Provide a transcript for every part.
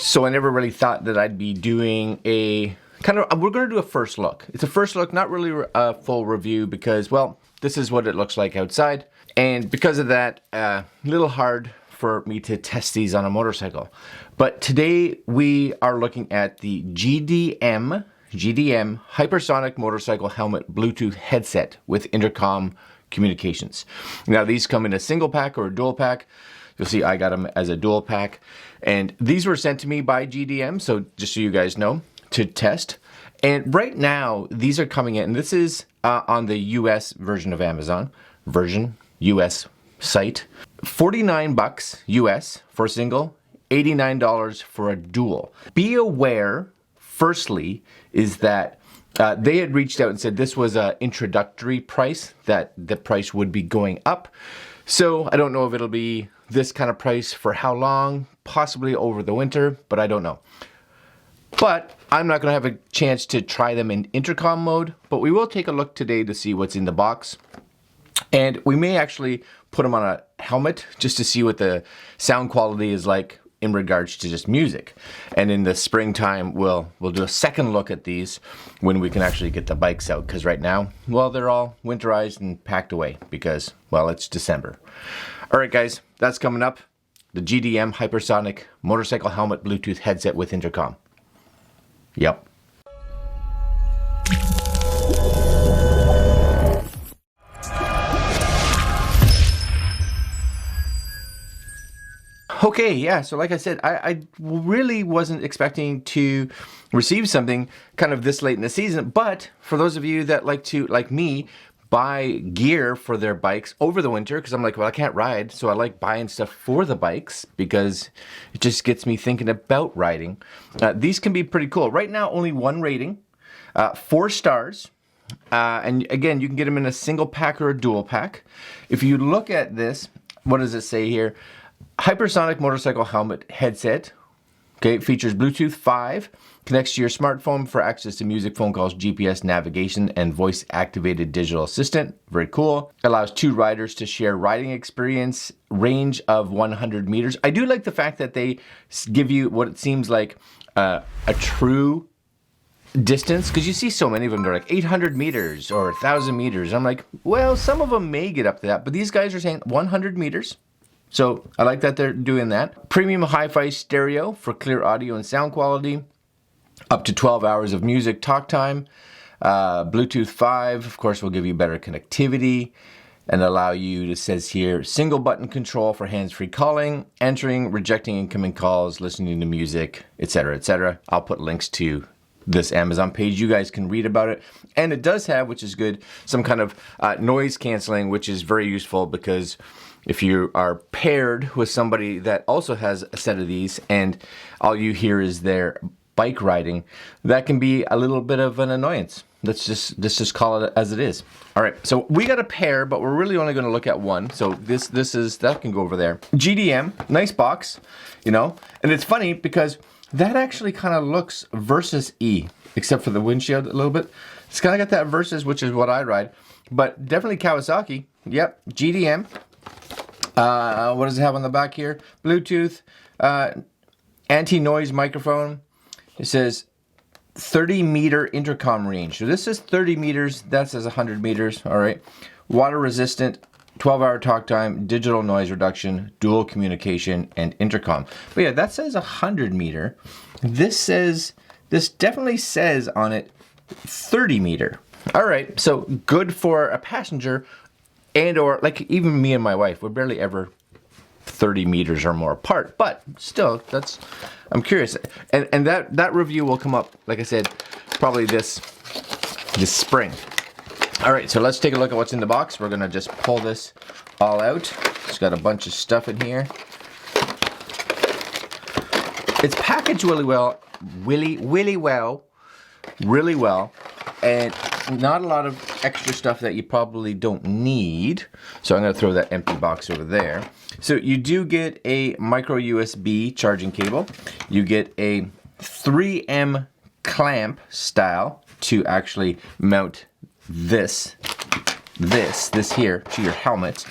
So I never really thought that I'd be doing a we're going to do a first look. It's a first look, not really a full review because, well, this is what it looks like outside. And because of that, a little hard for me to test these on a motorcycle. But today we are looking at the GDM Hypersonic Motorcycle Helmet Bluetooth headset with Intercom communications. Now these come in a single pack or a dual pack. You'll see I got them as a dual pack. And these were sent to me by GDM, so just so you guys know, to test. And right now, these are coming in, and this is on the US version of Amazon, US site. $49 US for a single, $89 for a dual. Be aware, firstly, is that they had reached out and said this was an introductory price, that the price would be going up. So I don't know if it'll be this kind of price for how long, possibly over the winter, but I don't know. But I'm not going to have a chance to try them in intercom mode, but we will take a look today to see what's in the box. And we may actually put them on a helmet just to see what the sound quality is like in regards to just music. And in the springtime, we'll do a second look at these when we can actually get the bikes out. Because right now, well, they're all winterized and packed away because, well, it's December. All right, guys, that's coming up. The GDM Hypersonic Motorcycle Helmet Bluetooth headset with intercom. Yep. Okay, yeah, so like I said, I really wasn't expecting to receive something kind of this late in the season, but for those of you that like to, like me, buy gear for their bikes over the winter, because I'm like, well, I can't ride, so I like buying stuff for the bikes because it just gets me thinking about riding. These can be pretty cool. Right now, only one rating, 4 stars. And again, you can get them in a single pack or a dual pack. If you look at this, what does it say here? Hypersonic motorcycle helmet headset. Okay, it features Bluetooth 5, connects to your smartphone for access to music, phone calls, GPS navigation, and voice-activated digital assistant. Very cool. Allows 2 riders to share riding experience, range of 100 meters. I do like the fact that they give you what it seems like a true distance, because you see so many of them, they're like 800 meters or 1,000 meters. I'm like, well, some of them may get up to that, but these guys are saying 100 meters. So I like that they're doing that. Premium hi-fi stereo for clear audio and sound quality. Up to 12 hours of music talk time. Bluetooth 5, of course, will give you better connectivity and allow you, it says here, single button control for hands-free calling, entering, rejecting incoming calls, listening to music, etc., etc. I'll put links to this Amazon page. You guys can read about it. And it does have, which is good, some kind of noise canceling, which is very useful because if you are paired with somebody that also has a set of these and all you hear is their bike riding, that can be a little bit of an annoyance. Let's just call it as it is. All right, so we got a pair, but we're really only going to look at one. So that can go over there. GDM, nice box, you know. And it's funny because that actually kind of looks Versus E, except for the windshield a little bit. It's kind of got that Versus, which is what I ride, but definitely Kawasaki. Yep, GDM. What does it have on the back here? Bluetooth, anti-noise microphone. It says 30-meter intercom range. So this says 30 meters, that says 100 meters, all right. Water resistant, 12-hour talk time, digital noise reduction, dual communication, and intercom. But yeah, that says 100 meter. This definitely says on it 30 meter. All right, so good for a passenger and or like even me and my wife, we're barely ever 30 meters or more apart, but still, I'm curious. And that review will come up, like I said, probably this spring. All right, so let's take a look at what's in the box. We're gonna just pull this all out. It's got a bunch of stuff in here. It's packaged really well, really well, and not a lot of extra stuff that you probably don't need. So I'm gonna throw that empty box over there. So you do get a micro USB charging cable. You get a 3M clamp style to actually mount this here to your helmet.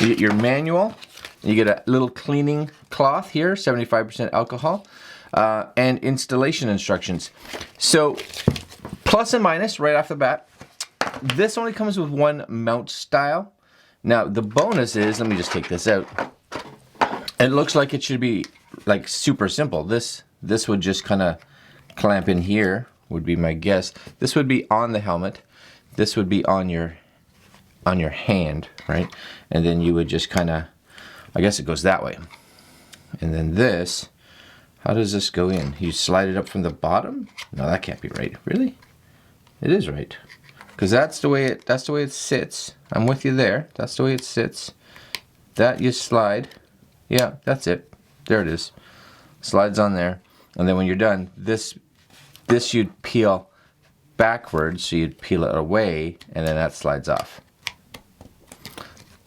You get your manual, You get a little cleaning cloth here, 75% alcohol, and installation instructions. So plus and minus right off the bat. This only comes with one mount style. Now the bonus is, let me just take this out. It looks like it should be like super simple. This would just kind of clamp in here, would be my guess. This would be on the helmet. This would be on your hand, right? And then you would just kind of, I guess it goes that way. And then this, how does this go in? You slide it up from the bottom? No, that can't be right. Really? It is right. Because that's the way it sits. I'm with you there. That's the way it sits. That you slide. Yeah, that's it. There it is. Slides on there. And then when you're done, this you'd peel backwards, so you'd peel it away, and then that slides off.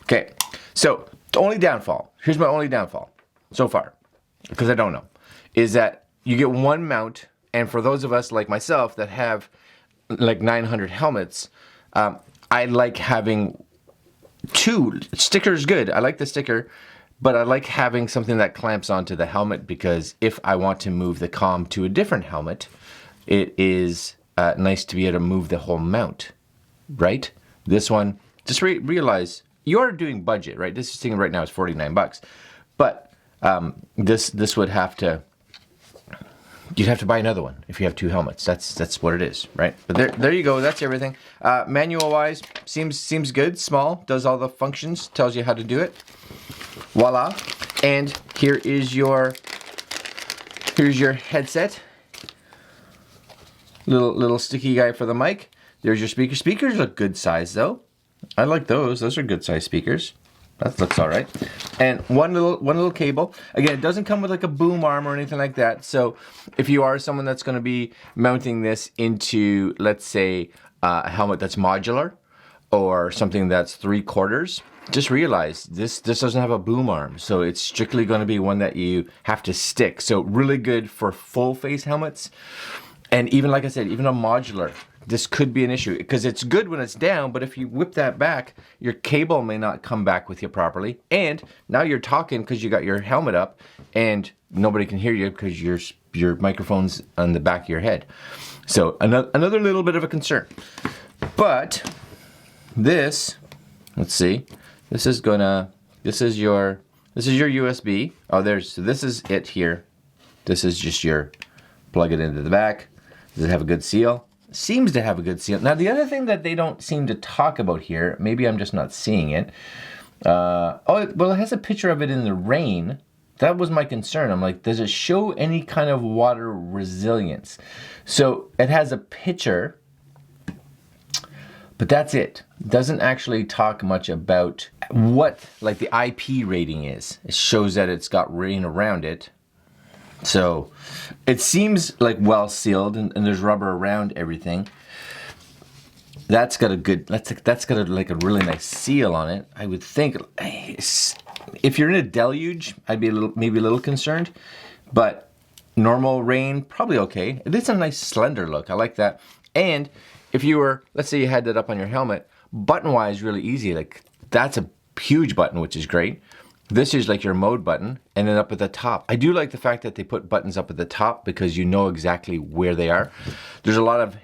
Okay, so the only downfall, here's my only downfall so far, because I don't know, is that you get one mount, and for those of us like myself that have like 900 helmets, I like having two. Sticker's good, I like the sticker, but I like having something that clamps onto the helmet, because if I want to move the comm to a different helmet, it is nice to be able to move the whole mount, right? This one, just realize, you're doing budget, right? This thing right now is 49 bucks. But this would have to, you'd have to buy another one if you have two helmets. That's what it is, right? But there you go, that's everything. Manual wise, seems good, small, does all the functions, tells you how to do it. Voila. And here's your headset. Little sticky guy for the mic. There's your speaker. Speakers look good size though. I like those. Those are good size speakers. That looks all right. And one little cable. Again, it doesn't come with like a boom arm or anything like that. So if you are someone that's going to be mounting this into, let's say, a helmet that's modular or something that's 3/4, just realize this doesn't have a boom arm. So it's strictly going to be one that you have to stick. So really good for full face helmets. And even, like I said, even a modular, this could be an issue, because it's good when it's down, but if you whip that back, your cable may not come back with you properly. And now you're talking because you got your helmet up and nobody can hear you because your microphone's on the back of your head. So another little bit of a concern. But this, let's see, this is your USB. Oh, so this is it here. This is just your, plug it into the back. Does it have a good seal? Seems to have a good seal. Now the other thing that they don't seem to talk about here, maybe I'm just not seeing it. Oh, well, it has a picture of it in the rain. That was my concern. I'm like, does it show any kind of water resilience? So it has a picture, but that's it. Doesn't actually talk much about what like the IP rating is. It shows that it's got rain around it. So it seems like well sealed, and there's rubber around everything. That's got a good, that's got like a really nice seal on it. I would think if you're in a deluge, I'd be maybe a little concerned, but normal rain, probably okay. It is a nice slender look. I like that. And if you were, let's say you had that up on your helmet, button wise, really easy. Like that's a huge button, which is great. This is like your mode button, and then up at the top. I do like the fact that they put buttons up at the top because you know exactly where they are. There's a lot of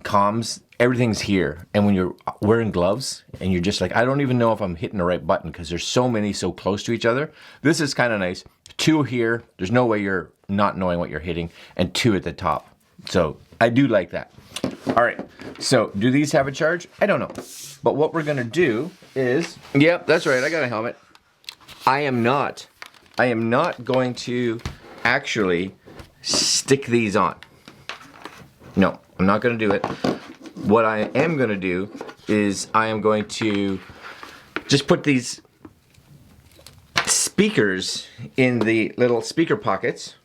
comms, everything's here. And when you're wearing gloves and you're just like, I don't even know if I'm hitting the right button because there's so many so close to each other. This is kind of nice. 2 here, there's no way you're not knowing what you're hitting, and 2 at the top. So I do like that. All right, so do these have a charge? I don't know. But what we're gonna do is, yep, that's right, I got a helmet. I am not going to actually stick these on. No, I'm not going to do it. What I am going to do is I am going to just put these speakers in the little speaker pockets,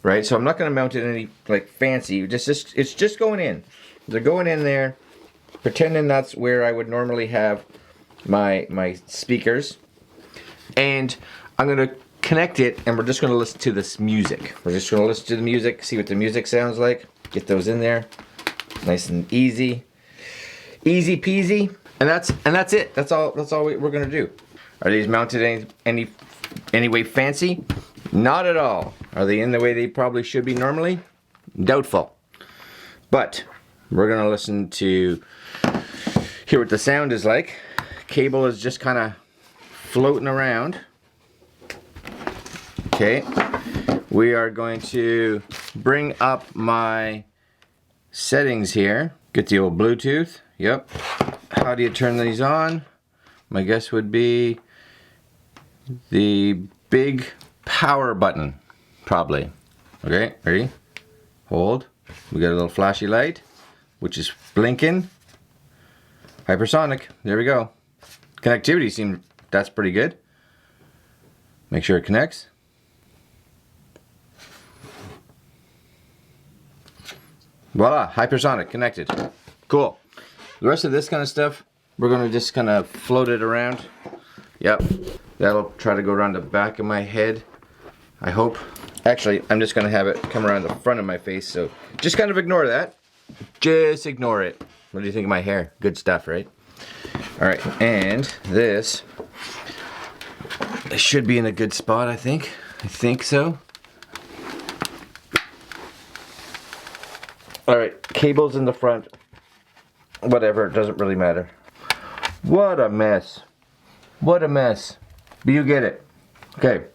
right? So I'm not going to mount it any like fancy. It's just going in. They're going in there, pretending that's where I would normally have my speakers. And I'm going to connect it, and we're just going to listen to this music. We're just going to listen to the music, see what the music sounds like. Get those in there. Nice and easy. Easy peasy. And that's it. That's all we're going to do. Are these mounted any way fancy? Not at all. Are they in the way they probably should be normally? Doubtful. But we're gonna listen to hear what the sound is like. Cable is just kind of floating around. Okay, we are going to bring up my settings here. Get the old Bluetooth. Yep. How do you turn these on? My guess would be the big power button, probably. Okay, ready? Hold. We got a little flashy light, which is blinking. Hypersonic. There we go. Connectivity seems, that's pretty good. Make sure it connects. Voila, hypersonic connected. Cool. The rest of this kind of stuff, we're gonna just kind of float it around. Yep, that'll try to go around the back of my head, I hope. Actually, I'm just gonna have it come around the front of my face, so just kind of ignore that. Just ignore it. What do you think of my hair? Good stuff, right? All right, and this should be in a good spot, I think. I think so. All right, cables in the front. Whatever, it doesn't really matter. What a mess. What a mess. But you get it. Okay.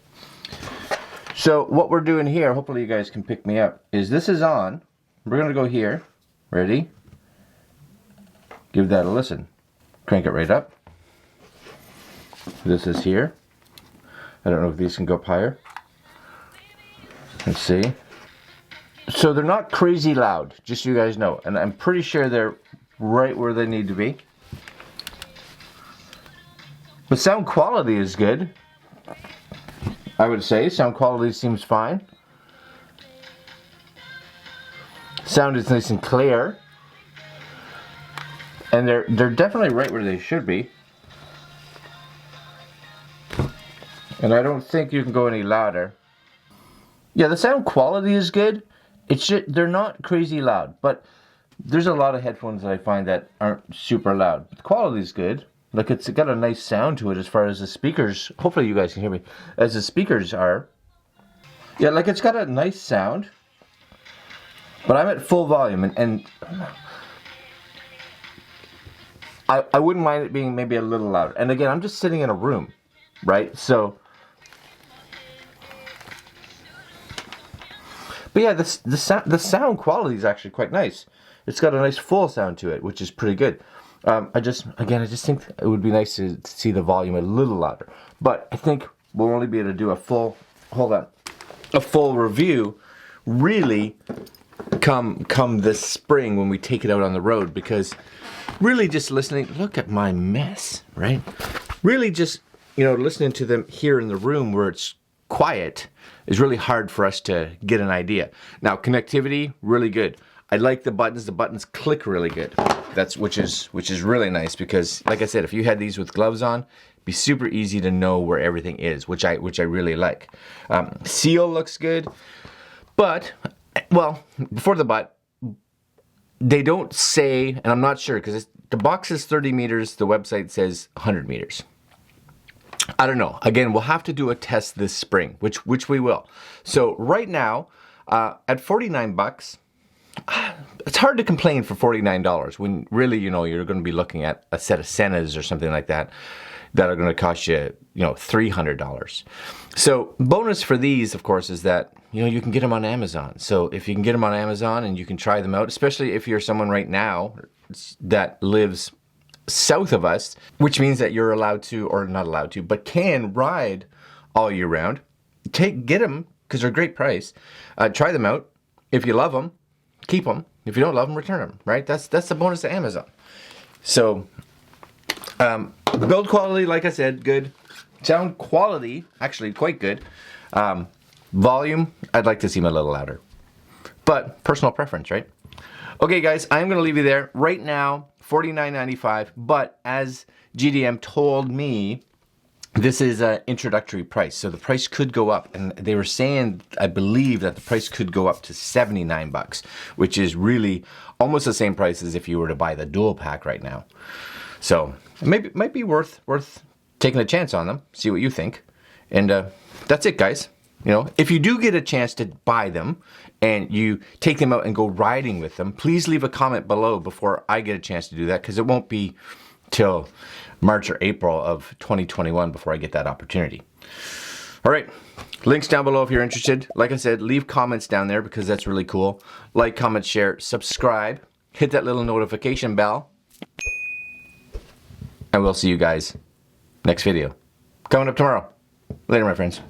So what we're doing here, hopefully you guys can pick me up, is this is on. We're gonna go here. Ready? Give that a listen. Crank it right up. This is here. I don't know if these can go up higher. Let's see. So they're not crazy loud, just so you guys know. And I'm pretty sure they're right where they need to be. The sound quality is good. I would say sound quality seems fine. Sound is nice and clear. And they're definitely right where they should be. And I don't think you can go any louder. Yeah, the sound quality is good. It's just, they're not crazy loud, but there's a lot of headphones that I find that aren't super loud. But the quality is good. Like, it's got a nice sound to it as far as the speakers. Hopefully you guys can hear me. As the speakers are. Yeah, like, it's got a nice sound. But I'm at full volume, and I wouldn't mind it being maybe a little louder. And again, I'm just sitting in a room, right? So, but yeah, the sound quality is actually quite nice. It's got a nice full sound to it, which is pretty good. I just think it would be nice to see the volume a little louder. But I think we'll only be able to do a full, a full review really come this spring when we take it out on the road, because really just listening, look at my mess, right? Really just, listening to them here in the room where it's quiet is really hard for us to get an idea. Now, connectivity, really good. I like the buttons click really good. Which is really nice, because like I said, if you had these with gloves on, it'd be super easy to know where everything is, which I really like. Seal looks good, but, well, before the but, they don't say, and I'm not sure, because the box is 30 meters, the website says 100 meters. I don't know. Again, we'll have to do a test this spring, which we will. So right now, at 49 bucks, it's hard to complain for $49 when really, you're going to be looking at a set of Senas or something like that are going to cost you, $300. So bonus for these, of course, is that, you can get them on Amazon. So if you can get them on Amazon and you can try them out, especially if you're someone right now that lives south of us, which means that you're allowed to, or not allowed to, but can ride all year round, get them, because they're a great price. Try them out. If you love them, keep them. If you don't love them, return them, right? That's the bonus to Amazon. So, build quality, like I said, good. Sound quality, actually quite good. Volume, I'd like to see them a little louder. But, personal preference, right? Okay, guys, I'm going to leave you there. Right now, $49.95, but as GDM told me, this is an introductory price, so the price could go up, and they were saying, I believe, that the price could go up to 79 bucks, which is really almost the same price as if you were to buy the dual pack right now. So it might be worth taking a chance on them, see what you think. And that's it, guys. You know, if you do get a chance to buy them and you take them out and go riding with them, please leave a comment below before I get a chance to do that, because it won't be till March or April of 2021 before I get that opportunity. All right, links down below if you're interested. Like I said, leave comments down there because that's really cool. Like, comment, share, subscribe, hit that little notification bell, and we'll see you guys next video. Coming up tomorrow. Later, my friends.